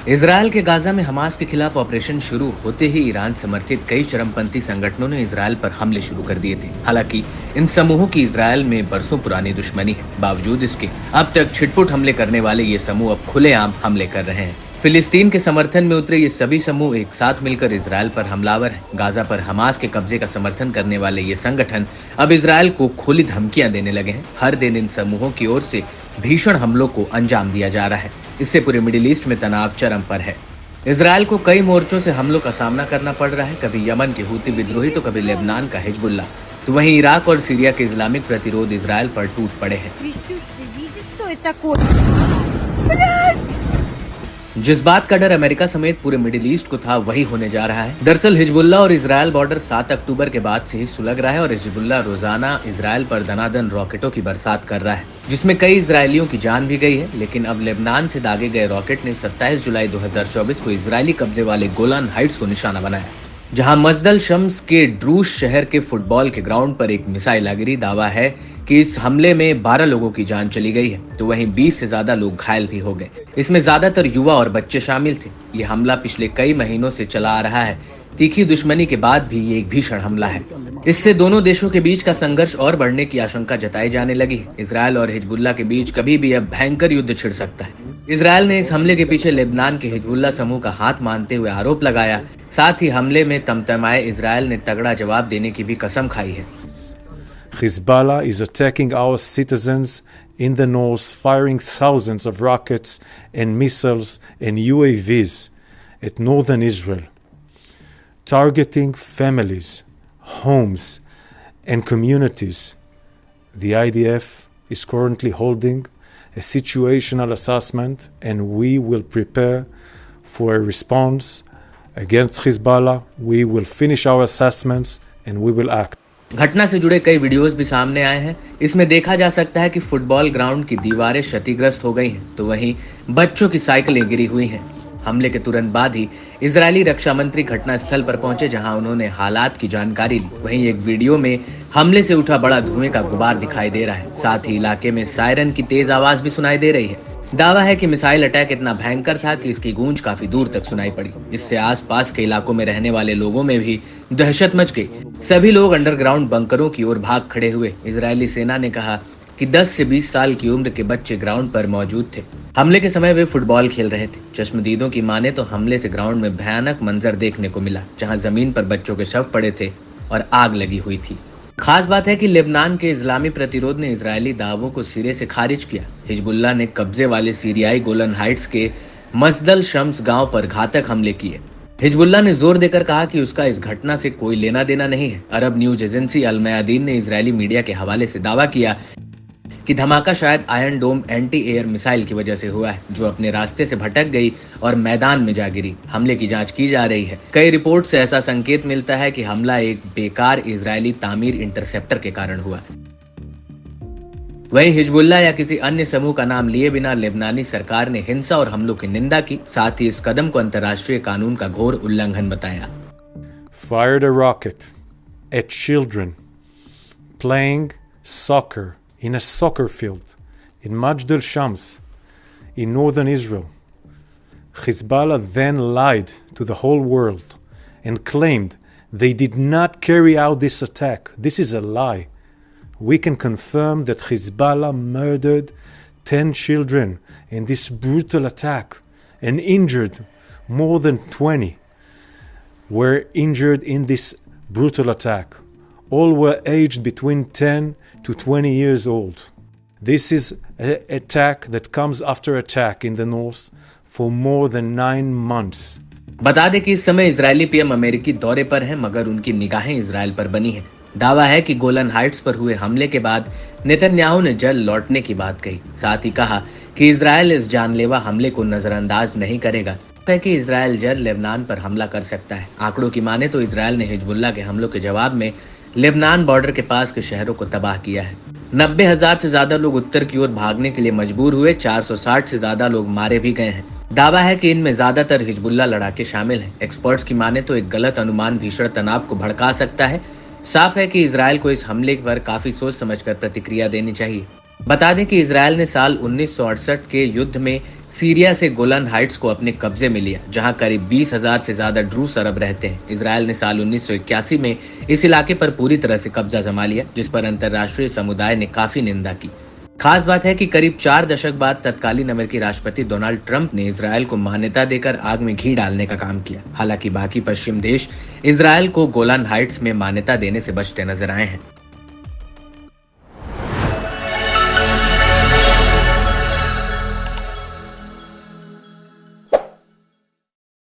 Israel के Gaza में Hamas के खिलाफ ऑपरेशन शुरू होते ही ईरान समर्थित कई चरमपंथी संगठनों ने इसराइल पर हमले शुरू कर दिए थे। हालांकि इन समूहों की इसराइल में बरसों पुरानी दुश्मनी है। बावजूद इसके अब तक छिटपुट हमले करने वाले ये समूह अब खुलेआम हमले कर रहे हैं। फिलिस्तीन के समर्थन में उतरे ये सभी समूह एक साथ मिलकर इसराइल पर हमलावर हैं। गाजा पर हमास के कब्जे का समर्थन करने वाले ये संगठन अब इसराइल को खुली धमकियां देने लगे हैं। हर दिन इन समूहों की ओर से भीषण हमलों को अंजाम दिया जा रहा है। इससे पूरे मिडिल ईस्ट में तनाव चरम पर है। इसराइल को कई मोर्चों से हमलों का सामना करना पड़ रहा है। कभी यमन के हूती विद्रोही तो कभी लेबनान का हिजबुल्लाह, तो वहीं इराक और सीरिया के इस्लामिक प्रतिरोध इसराइल पर टूट पड़े हैं। जिस बात का डर अमेरिका समेत पूरे मिडिल ईस्ट को था वही होने जा रहा है। दरअसल हिजबुल्लाह और इजरायल बॉर्डर 7 अक्टूबर के बाद से ही सुलग रहा है और हिजबुल्लाह रोजाना इजरायल पर दनादन रॉकेटों की बरसात कर रहा है, जिसमें कई इजरायलियों की जान भी गई है। लेकिन अब लेबनान से दागे गए रॉकेट ने 27 जुलाई 2024 को इजरायली कब्जे वाले गोलान हाइट्स को निशाना बनाया, जहां मजदल शम्स के ड्रूस शहर के फुटबॉल के ग्राउंड पर एक मिसाइल गिरी। दावा है कि इस हमले में 12 लोगों की जान चली गई है, तो वहीं 20 से ज्यादा लोग घायल भी हो गए। इसमें ज्यादातर युवा और बच्चे शामिल थे। ये हमला पिछले कई महीनों से चला आ रहा है। तीखी दुश्मनी के बाद भी ये एक भीषण हमला है। इससे दोनों देशों के बीच का संघर्ष और बढ़ने की आशंका जताई जाने लगी है। इसराइल और हिजबुल्लाह के बीच कभी भी अब भयंकर युद्ध छिड़ सकता है। इसराइल ने इस हमले के पीछे लेबनान के हिजबुल्लाह समूह का हाथ मानते हुए आरोप लगाया। साथ ही हमले में तमतमाए इसराइल ने तगड़ा जवाब देने की भी कसम खाई है। Hezbollah is attacking our citizens in the north, firing thousands of rockets and missiles and UAVs at northern Israel, targeting families, homes, and communities. The IDF is currently holding a situational assessment, and we will prepare for a response against Hezbollah. We will finish our assessments and we will act. घटना से जुड़े कई videos भी सामने आए हैं। इसमें देखा जा सकता है कि फुटबॉल ग्राउंड की दीवारें क्षतिग्रस्त हो गई हैं, तो वहीं बच्चों की साइकिलें गिरी हुई हैं। हमले के तुरंत बाद ही इजरायली रक्षा मंत्री घटनास्थल पर पहुंचे, जहां उन्होंने हालात की जानकारी ली। वहीं एक वीडियो में हमले से उठा बड़ा धुएं का गुबार दिखाई दे रहा है। साथ ही इलाके में सायरन की तेज आवाज भी सुनाई दे रही है। दावा है कि मिसाइल अटैक इतना भयंकर था कि इसकी गूंज काफी दूर तक सुनाई पड़ी। इससे आसपास के इलाकों में रहने वाले लोगों में भी दहशत मच गई। सभी लोग अंडरग्राउंड बंकरों की ओर भाग खड़े हुए। इजरायली सेना ने कहा कि 10 से 20 साल की उम्र के बच्चे ग्राउंड पर मौजूद थे। हमले के समय वे फुटबॉल खेल रहे थे। चश्मदीदों की माने तो हमले से ग्राउंड में भयानक मंजर देखने को मिला, जहां जमीन पर बच्चों के शव पड़े थे और आग लगी हुई थी। खास बात है कि लेबनान के इस्लामी प्रतिरोध ने इजरायली दावों को सिरे से खारिज किया। हिजबुल्लाह ने कब्जे वाले सीरियाई गोलन हाइट्स के मजदल शम्स गांव पर घातक हमले किए। हिजबुल्लाह ने जोर देकर कहा कि उसका इस घटना से कोई लेना देना नहीं है। अरब न्यूज एजेंसी अल मयादीन ने इजरायली मीडिया के हवाले से दावा किया कि धमाका शायद आयरन डोम एंटी एयर मिसाइल की वजह से हुआ है, जो अपने रास्ते से भटक गई और मैदान में जा गिरी। हमले की जांच की जा रही है। कई रिपोर्ट से ऐसा संकेत मिलता है कि हमला एक बेकार इजरायली तामीर इंटरसेप्टर के कारण हुआ। वहीं हिजबुल्लाह या किसी अन्य समूह का नाम लिए बिना लेबनानी सरकार ने हिंसा और हमलों की निंदा की। साथ ही इस कदम को अंतर्राष्ट्रीय कानून का घोर उल्लंघन बताया। Fired a rocket at children playing soccer in a soccer field in Majd al-Shams in northern Israel. Hezbollah then lied to the whole world and claimed they did not carry out this attack. This is a lie. We can confirm that Hezbollah murdered 10 children in this brutal attack and injured more than 20 were injured in this brutal attack. All were aged between 10 to 20 years old. This is an attack that comes after attack in the north for more than 9 months. बता दें कि इस समय Israeli PM अमेरिकी दौरे पर हैं, मगर उनकी निगाहें इजरायल पर बनी हैं। दावा है कि गोलन हाइट्स पर हुए हमले के बाद नेतन्याहू ने जल्द लौटने की बात कही। साथ ही कहा कि इजरायल इस जानलेवा हमले को नजरअंदाज नहीं करेगा, है कि इजरायल जल्द लेबनान पर हमला कर सकता है। आंकड़ों की माने तो इजरायल ने हिजबुल्लाह के हमलों के जवाब में लेबनान बॉर्डर के पास के शहरों को तबाह किया है। 90,000 से ज्यादा लोग उत्तर की ओर भागने के लिए मजबूर हुए। 460 से ज्यादा लोग मारे भी गए हैं। दावा है कि इनमें ज्यादातर हिजबुल्लाह लड़ाके शामिल हैं। एक्सपर्ट्स की माने तो एक गलत अनुमान भीषण तनाव को भड़का सकता है। साफ है कि इजरायल को इस हमले पर काफी सोच समझकर प्रतिक्रिया देनी चाहिए। बता दें कि इजरायल ने साल 1968 के युद्ध में सीरिया से गोलन हाइट्स को अपने कब्जे में लिया, जहां करीब 20,000 से ज्यादा ड्रूस अरब रहते हैं। इजरायल ने साल 1981 में इस इलाके पर पूरी तरह से कब्जा जमा लिया, जिस पर अंतर्राष्ट्रीय समुदाय ने काफी निंदा की। खास बात है कि करीब 4 दशक बाद तत्कालीन अमेरिकी राष्ट्रपति डोनाल्ड ट्रंप ने इजरायल को मान्यता देकर आग में घी डालने का काम किया। हालांकि बाकी पश्चिम देश इजरायल को गोलान हाइट्स में मान्यता देने से बचते नजर आए हैं।